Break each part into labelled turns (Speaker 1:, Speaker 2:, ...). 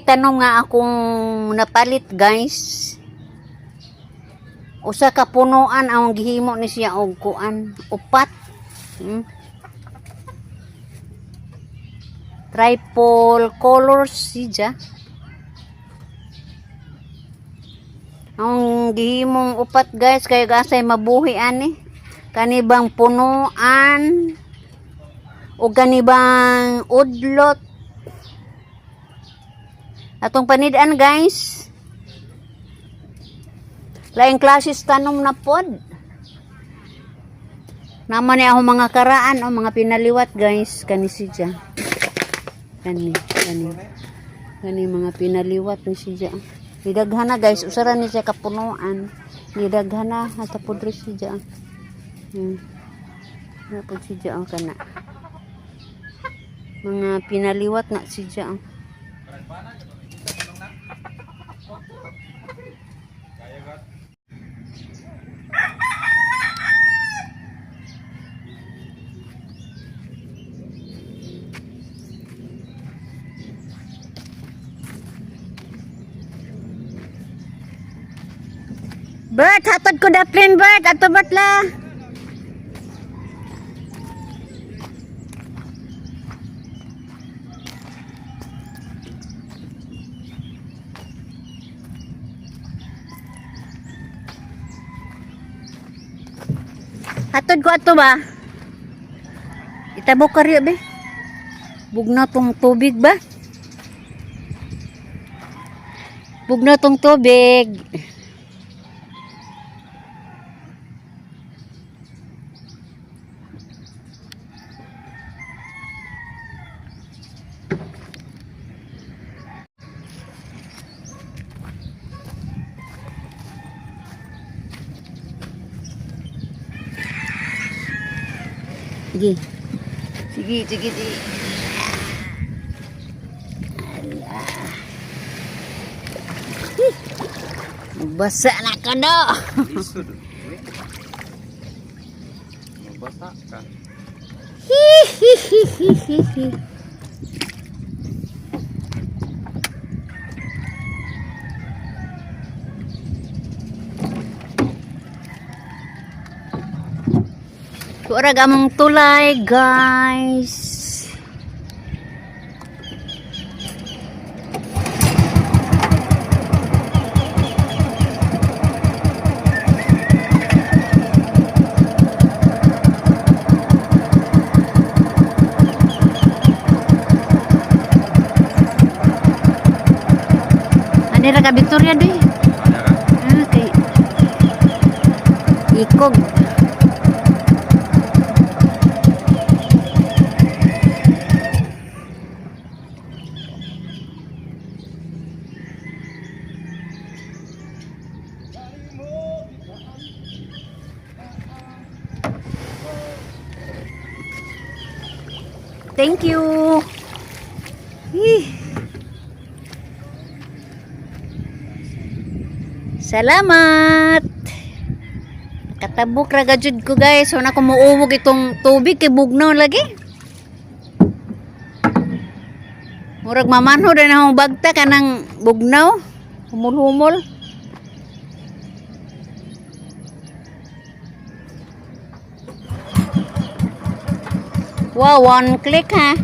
Speaker 1: tanom nga akong napalit guys. Usa ka punuan ang gihimo ni siya og kuan, upat. Triple colors siya. Ang gihimong upat guys kay gasay mabuhi ani. Kanibang punuan o kanibang udlot. Atong panidaan guys. Laing klases tanom na pod. Naman ni ako mga karaan o mga pinaliwat guys. Kani siya. Kani mga pinaliwat ni siya. Nidaghana guys. Usara ni siya kapunuan. Nidaghana at podre siya. Napod siya ang kana. Mga pinaliwat na siya. Bert, hatod ko daplin, Bert. Ato batla. Hatod ko ato ba? Itabok karyo be. Bugna tong tubig ba? Bugna tong tubig. Sige. Basa na ka do.
Speaker 2: Basa ka.
Speaker 1: Tuarag among tulay, guys. Ano ka Victoria doy? Kay ikog. Thank you. Salamat. Katabok raga jud ko guys. So na ko muuwog itong tubig kay bugnaw lagi. Murag mamanho din akong bagta kanang bugnaw. Humul-humol. Wow, one click ha.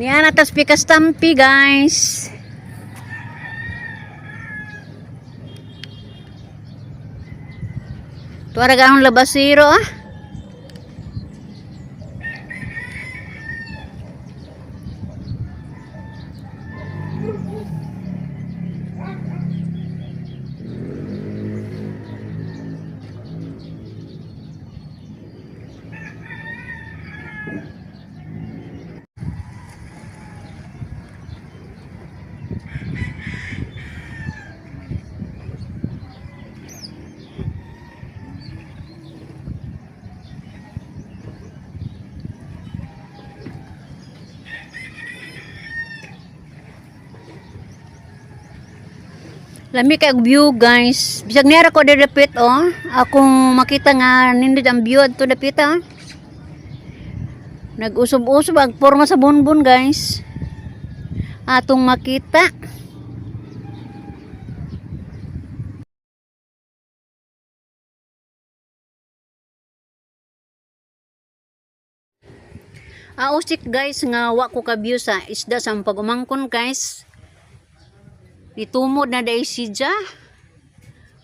Speaker 1: Niyan atas pikas tampi guys. Tuara ganong labasiro ah. Lami kay og view guys. Bisag nira ko dapit oh. Akong makita nga nindot ang view adto dapit ah. Nag-usob-usob ang porma sa bunbun guys. Atong makita. Usik guys nga wa ko ka view sa isda sa pag-umangkon guys. Nitumod na day siya.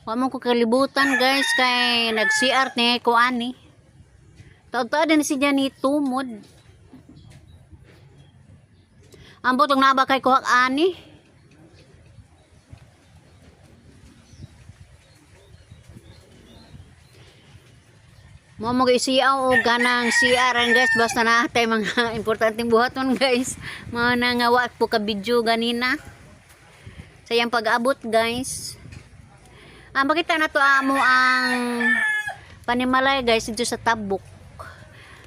Speaker 1: Wa mo ko kalibutan guys kay nag-CR ni ko ani. Taud-taud din siya ni tumod. Ambot og naba kay kuhak ani. Mo mo isiaw og ganang CR guys basta na tay mga importanteng buhaton guys. Mao na nga wa po ka video ganina. Sayang pag-abot guys. Makita na to amo ang panimalay guys dito sa tabok.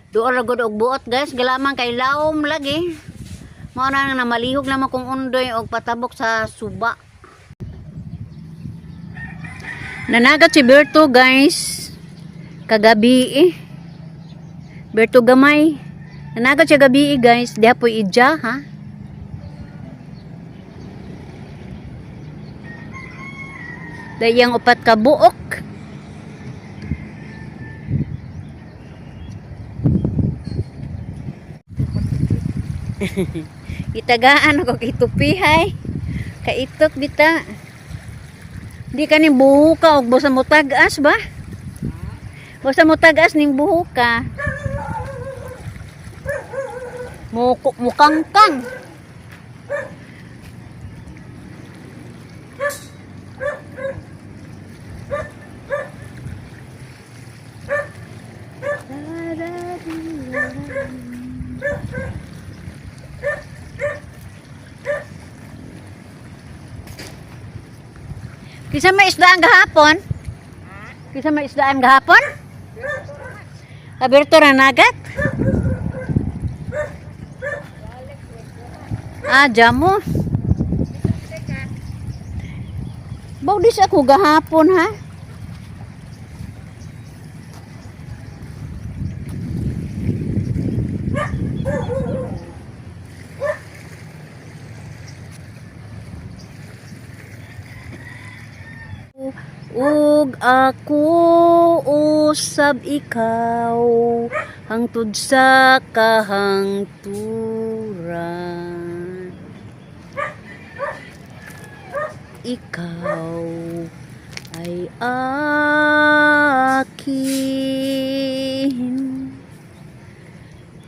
Speaker 1: Duol ra gud og buot guys, galamang kay lawom lagi. Mao na nga malihog naman kung undoy og patabok sa suba. Nanagat si Berto guys. Kagabi Berto gamay. Nanagat siya gabi guys, diha po ija ha. Dayang upat ka buok. Itagaan ako kitupihay. Kaitot bita. Di ka ning buhuka og basta mo tagas ba? Basta mo tagas ning buhuka. Mukangkang. Kisa may isdaan gahapon? Kisa may isdaan gahapon? Kaberto na nagat? Jamo. Baudis ako gahapon ha? Ug ako usab ikaw hangtod sa kahangturan. Ikaw ay akin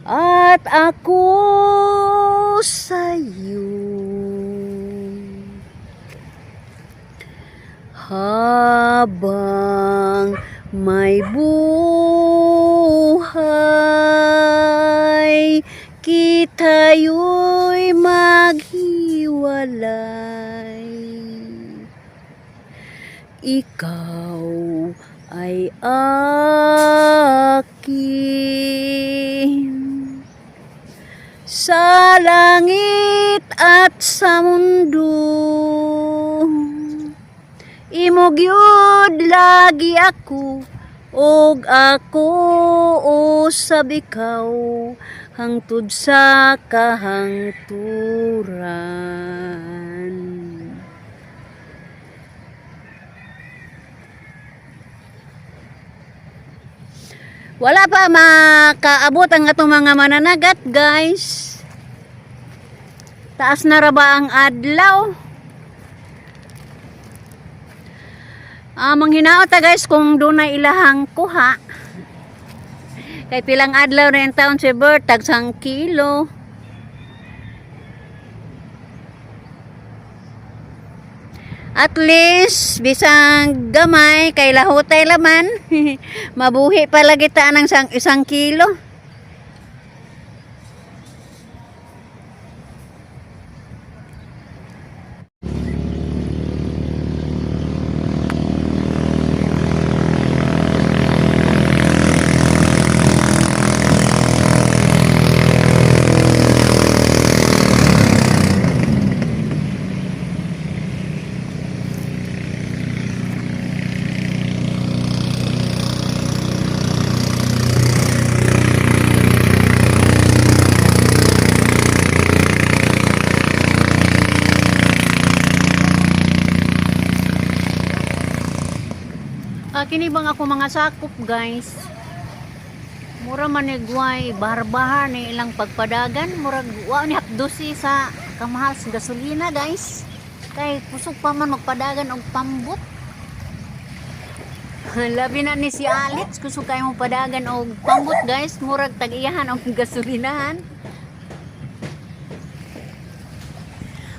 Speaker 1: at ako sa'yo. Habang may buhay, kitayo'y maghiwalay. Ikaw ay akin sa langit at sa mundo. Imo gyud lagi ako og ako usab ikaw hangtod sa kahangturan. Wala pa makaabot ang atong mga mananagat guys. Taas na ra ba ang adlaw? Manghinaot ta guys kung doon na ilahang kuha. Kay pilang adlaw na yung taon si Bert, tag 1 kilo. At least, bisang gamay, kay lahutay laman. Mabuhi pala kita ng 1 kilo. kini bang ako mga sakop guys. Mura man ni guway bahar-bahar ni ilang pagpadagan, murag wa ni hapdosi sa kamahal sa gasolina guys. Kay kusog pa man magpadagan og pambot. Labi na ni si Alex, kusog kay mo padagan og pambot guys, murag tag-iyahan og gasolinahan.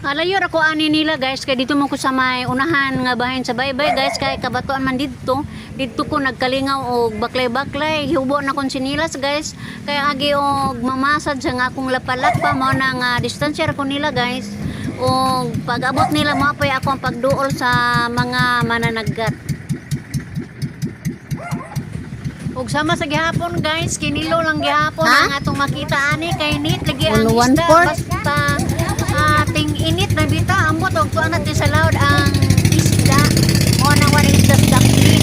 Speaker 1: Alayor ako ani nila guys, kay dito mo ko sa may unahan nga bahin sa baybay guys, kay kabatuan man dito. Dito ko nagkalingaw og baklay-baklay, hiubo na kon sinilas guys. Kay agi og mamasad sa nga akong lapalapa mo nang distansya ko nila guys. Og pag-abot nila mo apoy ako ang pagduol sa mga mananaggat. Og sama sa gihapon guys, kinilo lang gihapon ang atong makita ani kay nit lagi ang isda basta ating init na bita ambot og tuan natin sa laod ang isda mo nang wala isda sa dakli.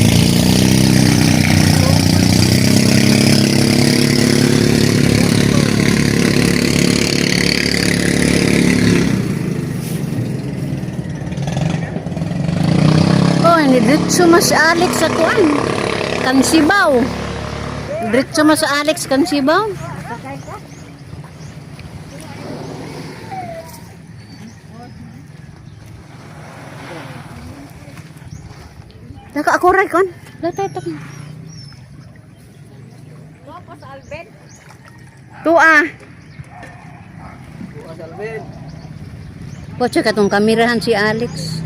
Speaker 1: Oh, ini ditso mas Alex sa kuan. Kang Sibaw. Diretso mo sa Alex Kang Sibaw. Naka ako ray kon. Latay ta. Tuwa sa Alben. Tuwa. Tuwa sa Alben. Poche katong kamerahan si Alex.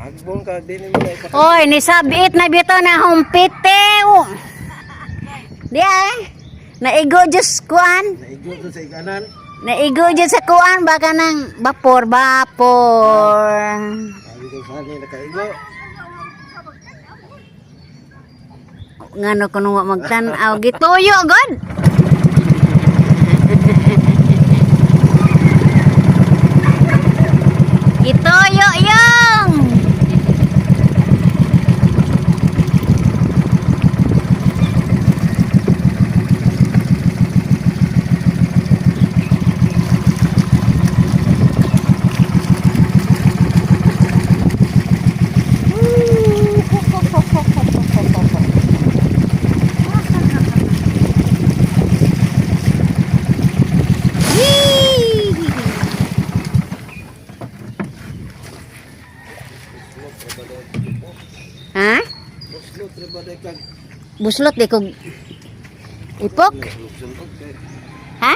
Speaker 2: Magbong ka din mo na ipakita.
Speaker 1: Oy, ni sabit na bito na humpitew. Di ay. Naigo just kuan.
Speaker 2: Naigo doon sa ikanan.
Speaker 1: Naigo just sa kuan baka nang vapor.
Speaker 2: Sabi ko saan nakaigo.
Speaker 1: Ngano kuno wa magtan-aw gituyo god. Gituyo yung. Ha?
Speaker 2: Buslot rebade kag
Speaker 1: Buslot di kog ipok?
Speaker 2: lubson-lub kay.
Speaker 1: Ha?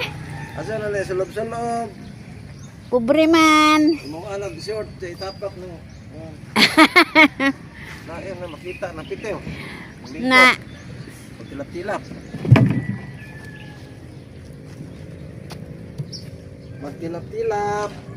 Speaker 2: Asa na sa lubson-lub.
Speaker 1: Kubre man.
Speaker 2: Mo anak short sa itapak no. Na yan na makita na pitew.
Speaker 1: Na
Speaker 2: Tilap-tilap. Magtilap-tilap.